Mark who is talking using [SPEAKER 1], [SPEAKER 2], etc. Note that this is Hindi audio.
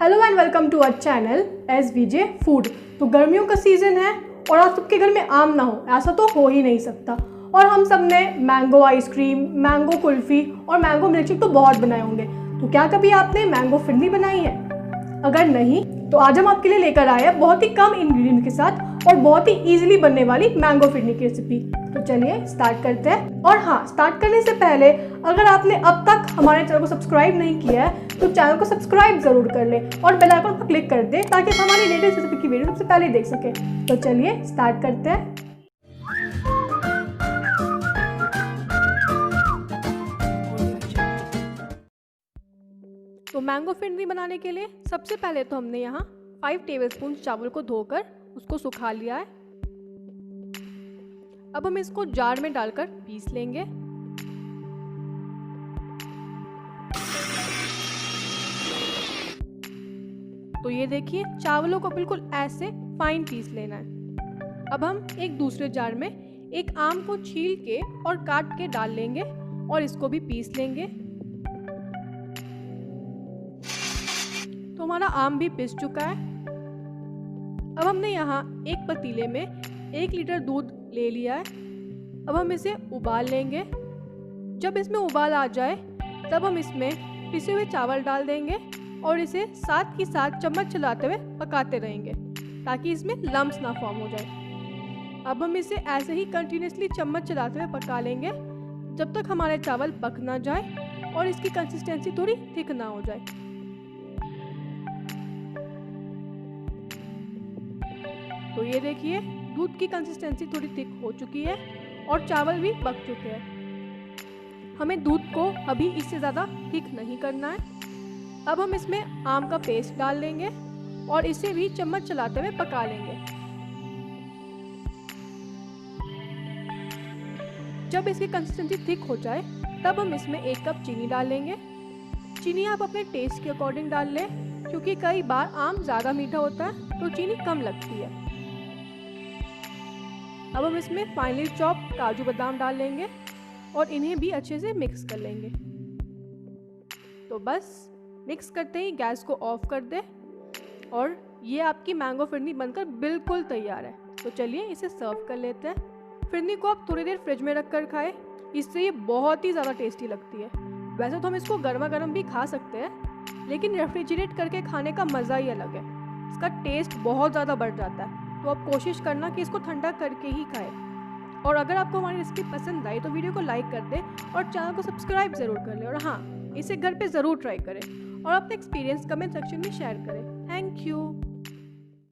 [SPEAKER 1] Hello and welcome to our channel SVJ food. तो गर्मियों का सीज़न है और आप सबके घर में आम ना हो ऐसा तो हो ही नहीं सकता। और हम सब ने मैंगो आइसक्रीम, मैंगो कुल्फ़ी और मैंगो मिल्कशेक तो बहुत बनाए होंगे। तो क्या कभी आपने मैंगो फिरनी बनाई है? अगर नहीं तो आज हम आपके लिए लेकर आए हैं बहुत ही कम इंग्रेडिएंट के साथ और बहुत ही इजीली बनने वाली मैंगो फिरनी की रेसिपी। तो चलिए स्टार्ट करते हैं। और हाँ, स्टार्ट करने से पहले अगर आपने अब तक हमारे चैनल को सब्सक्राइब नहीं किया है तो चैनल को सब्सक्राइब जरूर कर ले और बेल आइकन पर क्लिक कर दे ताकि आप हमारी लेटेस्ट रेसिपी की वीडियो सबसे पहले देख सके। तो चलिए स्टार्ट करते हैं। तो मैंगो फिरनी बनाने के लिए सबसे पहले तो हमने यहाँ 5 टेबलस्पून चावल को धोकर उसको सुखा लिया है। अब हम इसको जार में डालकर पीस लेंगे। तो ये देखिए चावलों को बिल्कुल ऐसे फाइन पीस लेना है। अब हम एक दूसरे जार में एक आम को छील के और काट के डाल लेंगे और इसको भी पीस लेंगे। तो हमारा आम भी पिस चुका है। अब हमने यहाँ एक पतीले में 1 लीटर दूध ले लिया है। अब हम इसे उबाल लेंगे। जब इसमें उबाल आ जाए तब हम इसमें पिसे हुए चावल डाल देंगे और इसे साथ ही साथ चम्मच चलाते हुए पकाते रहेंगे ताकि इसमें लम्प्स ना फॉर्म हो जाए। अब हम इसे ऐसे ही कंटिन्यूसली चम्मच चलाते हुए पका लेंगे जब तक हमारे चावल पक ना जाए और इसकी कंसिस्टेंसी थोड़ी थिक ना हो जाए। तो ये देखिए दूध की कंसिस्टेंसी थोड़ी थिक हो चुकी है और चावल भी पक चुके हैं। हमें दूध को अभी इससे ज़्यादा थिक नहीं करना है। अब हम इसमें आम का पेस्ट डाल लेंगे और इसे भी चम्मच चलाते हुए पका लेंगे। जब इसकी कंसिस्टेंसी थिक हो जाए तब हम इसमें 1 कप चीनी डाल लेंगे। चीनी आप अपने टेस्ट के अकॉर्डिंग डाल लें क्योंकि कई बार आम ज़्यादा मीठा होता है तो चीनी कम लगती है। अब हम इसमें फाइनली चॉप काजू बादाम डाल लेंगे और इन्हें भी अच्छे से मिक्स कर लेंगे। तो बस मिक्स करते ही गैस को ऑफ कर दे और ये आपकी मैंगो फिरनी बनकर बिल्कुल तैयार है। तो चलिए इसे सर्व कर लेते हैं। फिरनी को आप थोड़ी देर फ्रिज में रख कर खाएं, इससे ये बहुत ही ज़्यादा टेस्टी लगती है। वैसे तो हम इसको गर्मा गर्म भी खा सकते हैं लेकिन रेफ्रिजरेट करके खाने का मज़ा ही अलग है। इसका टेस्ट बहुत ज़्यादा बढ़ जाता है। तो आप कोशिश करना कि इसको ठंडा करके ही खाएं। और अगर आपको हमारी रेसिपी पसंद आई तो वीडियो को लाइक कर दें और चैनल को सब्सक्राइब ज़रूर कर लें। और हाँ, इसे घर पे ज़रूर ट्राई करें और अपने एक्सपीरियंस कमेंट सेक्शन में शेयर करें। Thank you.